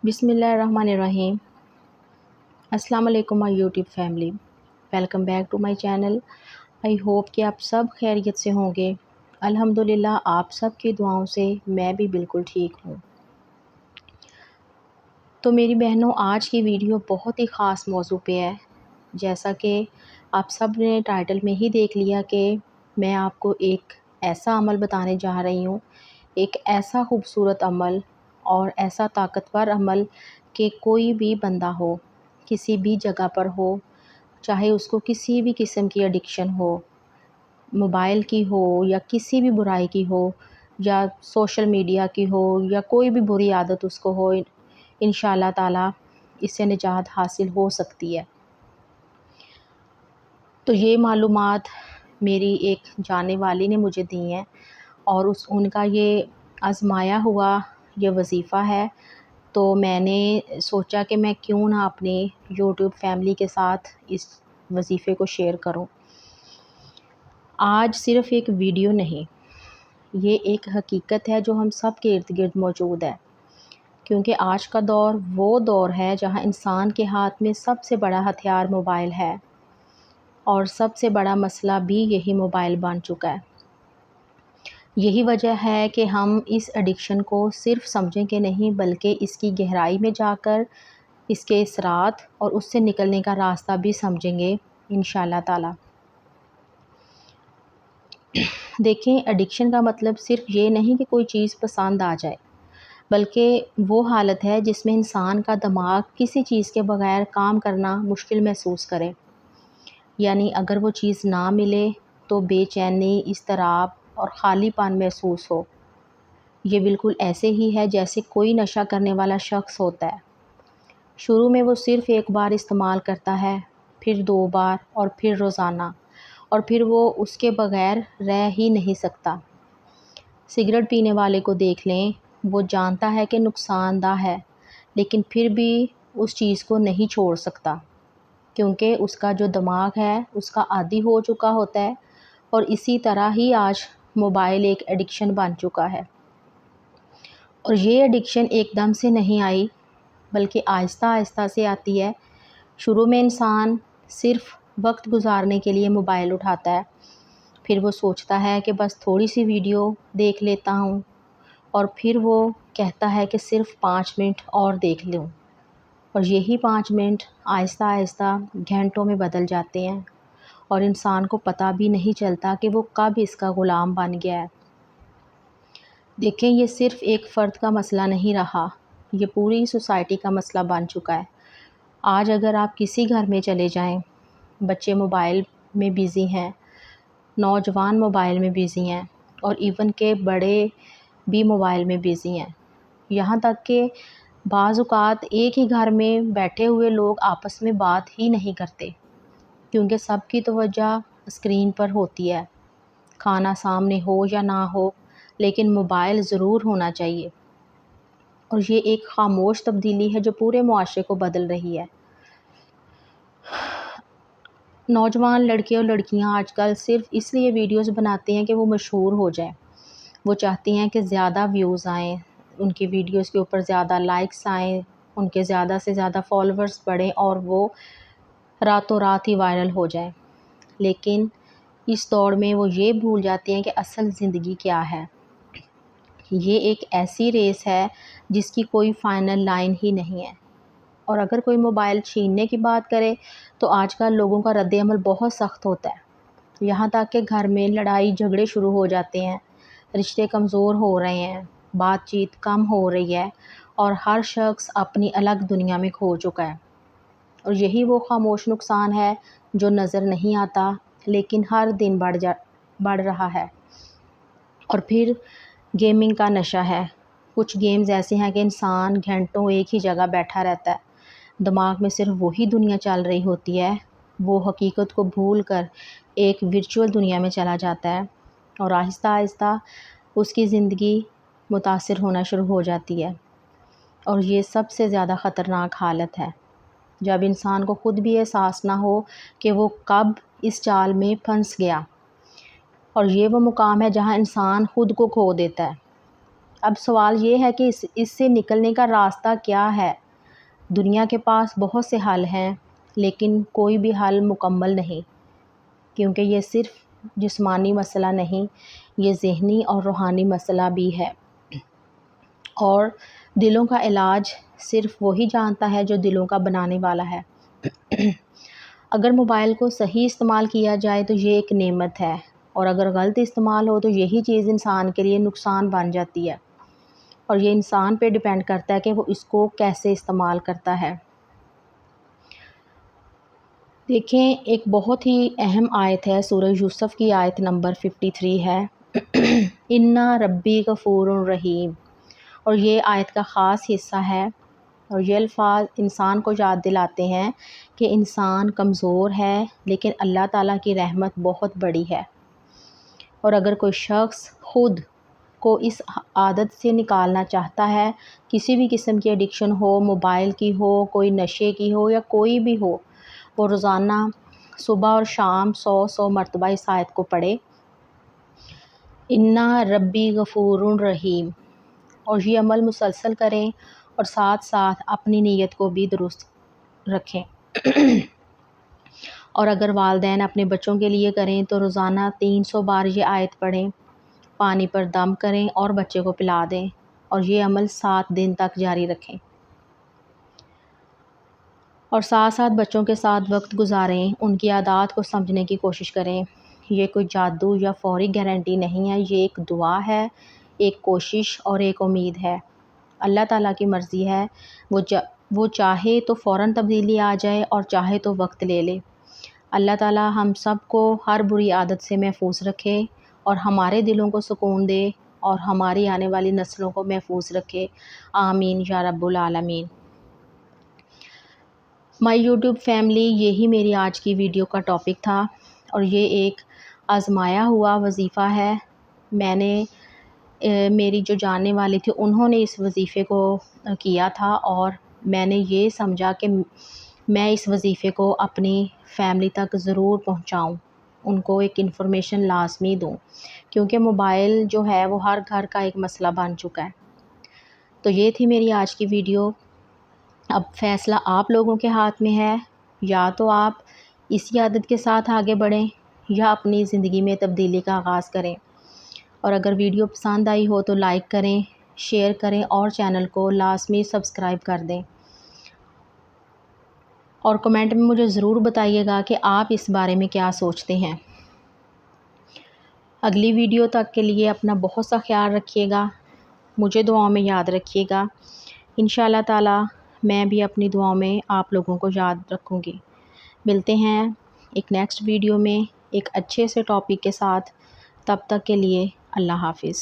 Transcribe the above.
بسم اللہ الرحمن الرحیم۔ السلام علیکم my YouTube family, welcome back to my channel. I hope کہ آپ سب خیریت سے ہوں گے۔ الحمدللہ آپ سب کی دعاؤں سے میں بھی بالکل ٹھیک ہوں۔ تو میری بہنوں، آج کی ویڈیو بہت ہی خاص موضوع پہ ہے۔ جیسا کہ آپ سب نے ٹائٹل میں ہی دیکھ لیا کہ میں آپ کو ایک ایسا عمل بتانے جا رہی ہوں، ایک ایسا خوبصورت عمل اور ایسا طاقتور عمل کہ کوئی بھی بندہ ہو، کسی بھی جگہ پر ہو، چاہے اس کو کسی بھی قسم کی ایڈکشن ہو، موبائل کی ہو یا کسی بھی برائی کی ہو یا سوشل میڈیا کی ہو یا کوئی بھی بری عادت اس کو ہو، انشاءاللہ تعالیٰ اس سے نجات حاصل ہو سکتی ہے۔ تو یہ معلومات میری ایک جاننے والی نے مجھے دی ہیں اور ان کا یہ آزمایا ہوا یہ وظیفہ ہے، تو میں نے سوچا کہ میں کیوں نہ اپنی یوٹیوب فیملی کے ساتھ اس وظیفے کو شیئر کروں۔ آج صرف ایک ویڈیو نہیں، یہ ایک حقیقت ہے جو ہم سب کے ارد گرد موجود ہے، کیونکہ آج کا دور وہ دور ہے جہاں انسان کے ہاتھ میں سب سے بڑا ہتھیار موبائل ہے، اور سب سے بڑا مسئلہ بھی یہی موبائل بن چکا ہے۔ یہی وجہ ہے کہ ہم اس ایڈکشن کو صرف سمجھیں کہ نہیں، بلکہ اس کی گہرائی میں جا کر اس کے اثرات اور اس سے نکلنے کا راستہ بھی سمجھیں گے انشاءاللہ تعالی۔ دیکھیں، ایڈکشن کا مطلب صرف یہ نہیں کہ کوئی چیز پسند آ جائے، بلکہ وہ حالت ہے جس میں انسان کا دماغ کسی چیز کے بغیر کام کرنا مشکل محسوس کرے۔ یعنی اگر وہ چیز نہ ملے تو بے چینی، اضطراب اور خالی پن محسوس ہو۔ یہ بالکل ایسے ہی ہے جیسے کوئی نشہ کرنے والا شخص ہوتا ہے۔ شروع میں وہ صرف ایک بار استعمال کرتا ہے، پھر 2 بار اور پھر روزانہ، اور پھر وہ اس کے بغیر رہ ہی نہیں سکتا۔ سگریٹ پینے والے کو دیکھ لیں، وہ جانتا ہے کہ نقصان دہ ہے، لیکن پھر بھی اس چیز کو نہیں چھوڑ سکتا، کیونکہ اس کا جو دماغ ہے اس کا عادی ہو چکا ہوتا ہے۔ اور اسی طرح ہی آج موبائل ایک ایڈکشن بن چکا ہے، اور یہ ایڈکشن ایک دم سے نہیں آئی، بلکہ آہستہ آہستہ سے آتی ہے۔ شروع میں انسان صرف وقت گزارنے کے لیے موبائل اٹھاتا ہے، پھر وہ سوچتا ہے کہ بس تھوڑی سی ویڈیو دیکھ لیتا ہوں، اور پھر وہ کہتا ہے کہ صرف 5 منٹ اور دیکھ لوں، اور یہی 5 منٹ آہستہ آہستہ گھنٹوں میں بدل جاتے ہیں، اور انسان کو پتہ بھی نہیں چلتا کہ وہ کب اس کا غلام بن گیا ہے۔ دیکھیں، یہ صرف ایک فرد کا مسئلہ نہیں رہا، یہ پوری سوسائٹی کا مسئلہ بن چکا ہے۔ آج اگر آپ کسی گھر میں چلے جائیں، بچے موبائل میں بیزی ہیں، نوجوان موبائل میں بیزی ہیں، اور ایون کہ بڑے بھی موبائل میں بیزی ہیں۔ یہاں تک کہ بعض اوقات ایک ہی گھر میں بیٹھے ہوئے لوگ آپس میں بات ہی نہیں کرتے، کیونکہ سب کی توجہ اسکرین پر ہوتی ہے۔ کھانا سامنے ہو یا نہ ہو، لیکن موبائل ضرور ہونا چاہیے، اور یہ ایک خاموش تبدیلی ہے جو پورے معاشرے کو بدل رہی ہے۔ نوجوان لڑکے اور لڑکیاں آج کل صرف اس لیے ویڈیوز بناتے ہیں کہ وہ مشہور ہو جائیں۔ وہ چاہتی ہیں کہ زیادہ ویوز آئیں، ان کی ویڈیوز کے اوپر زیادہ لائکس آئیں، ان کے زیادہ سے زیادہ فالوورز بڑھیں، اور وہ راتوں رات ہی وائرل ہو جائیں۔ لیکن اس دوڑ میں وہ یہ بھول جاتے ہیں کہ اصل زندگی کیا ہے۔ یہ ایک ایسی ریس ہے جس کی کوئی فائنل لائن ہی نہیں ہے۔ اور اگر کوئی موبائل چھیننے کی بات کرے تو آج کل لوگوں کا رد عمل بہت سخت ہوتا ہے، یہاں تک کہ گھر میں لڑائی جھگڑے شروع ہو جاتے ہیں، رشتے کمزور ہو رہے ہیں، بات چیت کم ہو رہی ہے، اور ہر شخص اپنی الگ دنیا میں کھو چکا ہے۔ اور یہی وہ خاموش نقصان ہے جو نظر نہیں آتا، لیکن ہر دن بڑھ رہا ہے۔ اور پھر گیمنگ کا نشہ ہے۔ کچھ گیمز ایسے ہیں کہ انسان گھنٹوں ایک ہی جگہ بیٹھا رہتا ہے، دماغ میں صرف وہی دنیا چل رہی ہوتی ہے، وہ حقیقت کو بھول کر ایک ورچوئل دنیا میں چلا جاتا ہے، اور آہستہ آہستہ اس کی زندگی متاثر ہونا شروع ہو جاتی ہے۔ اور یہ سب سے زیادہ خطرناک حالت ہے، جب انسان کو خود بھی احساس نہ ہو کہ وہ کب اس چال میں پھنس گیا۔ اور یہ وہ مقام ہے جہاں انسان خود کو کھو دیتا ہے۔ اب سوال یہ ہے کہ اس سے نکلنے کا راستہ کیا ہے؟ دنیا کے پاس بہت سے حل ہیں، لیکن کوئی بھی حل مکمل نہیں، کیونکہ یہ صرف جسمانی مسئلہ نہیں، یہ ذہنی اور روحانی مسئلہ بھی ہے، اور دلوں کا علاج صرف وہی جانتا ہے جو دلوں کا بنانے والا ہے۔ اگر موبائل کو صحیح استعمال کیا جائے تو یہ ایک نعمت ہے، اور اگر غلط استعمال ہو تو یہی چیز انسان کے لیے نقصان بن جاتی ہے، اور یہ انسان پہ ڈیپینڈ کرتا ہے کہ وہ اس کو کیسے استعمال کرتا ہے۔ دیکھیں، ایک بہت ہی اہم آیت ہے، سورہ یوسف کی آیت نمبر 53 ہے، اِنَّ رَبِّی غَفُورٌ رَحِیم، اور یہ آیت کا خاص حصہ ہے، اور یہ الفاظ انسان کو یاد دلاتے ہیں کہ انسان کمزور ہے، لیکن اللہ تعالیٰ کی رحمت بہت بڑی ہے، اور اگر کوئی شخص خود کو اس عادت سے نکالنا چاہتا ہے، کسی بھی قسم کی ایڈکشن ہو، موبائل کی ہو، کوئی نشے کی ہو یا کوئی بھی ہو، وہ روزانہ صبح اور شام 100 مرتبہ اس آیت کو پڑھے، اِنَّ رَبِّی غَفُورٌ رَحِیم، اور یہ عمل مسلسل کریں، اور ساتھ ساتھ اپنی نیت کو بھی درست رکھیں۔ اور اگر والدین اپنے بچوں کے لیے کریں تو روزانہ 300 بار یہ آیت پڑھیں، پانی پر دم کریں اور بچے کو پلا دیں، اور یہ عمل 7 دن تک جاری رکھیں، اور ساتھ ساتھ بچوں کے ساتھ وقت گزاریں، ان کی عادات کو سمجھنے کی کوشش کریں۔ یہ کوئی جادو یا فوری گارنٹی نہیں ہے، یہ ایک دعا ہے، ایک کوشش اور ایک امید ہے۔ اللہ تعالیٰ کی مرضی ہے، وہ چاہے تو فوراً تبدیلی آ جائے اور چاہے تو وقت لے لے۔ اللہ تعالیٰ ہم سب کو ہر بری عادت سے محفوظ رکھے، اور ہمارے دلوں کو سکون دے، اور ہماری آنے والی نسلوں کو محفوظ رکھے، آمین یا رب العالمین۔ مائی یوٹیوب فیملی، یہی میری آج کی ویڈیو کا ٹاپک تھا، اور یہ ایک آزمایا ہوا وظیفہ ہے۔ میں نے میری جو جاننے والی تھی انہوں نے اس وظیفے کو کیا تھا، اور میں نے یہ سمجھا کہ میں اس وظیفے کو اپنی فیملی تک ضرور پہنچاؤں، ان کو ایک انفارمیشن لازمی دوں، کیونکہ موبائل جو ہے وہ ہر گھر کا ایک مسئلہ بن چکا ہے۔ تو یہ تھی میری آج کی ویڈیو۔ اب فیصلہ آپ لوگوں کے ہاتھ میں ہے، یا تو آپ اسی عادت کے ساتھ آگے بڑھیں یا اپنی زندگی میں تبدیلی کا آغاز کریں، اور اگر ویڈیو پسند آئی ہو تو لائک کریں، شیئر کریں، اور چینل کو لازمی سبسکرائب کر دیں، اور کمنٹ میں مجھے ضرور بتائیے گا کہ آپ اس بارے میں کیا سوچتے ہیں۔ اگلی ویڈیو تک کے لیے اپنا بہت سا خیال رکھیے گا، مجھے دعاؤں میں یاد رکھیے گا، انشاءاللہ تعالی میں بھی اپنی دعاؤں میں آپ لوگوں کو یاد رکھوں گی۔ ملتے ہیں ایک نیکسٹ ویڈیو میں ایک اچھے سے ٹاپک کے ساتھ، تب تک کے لیے اللہ حافظ۔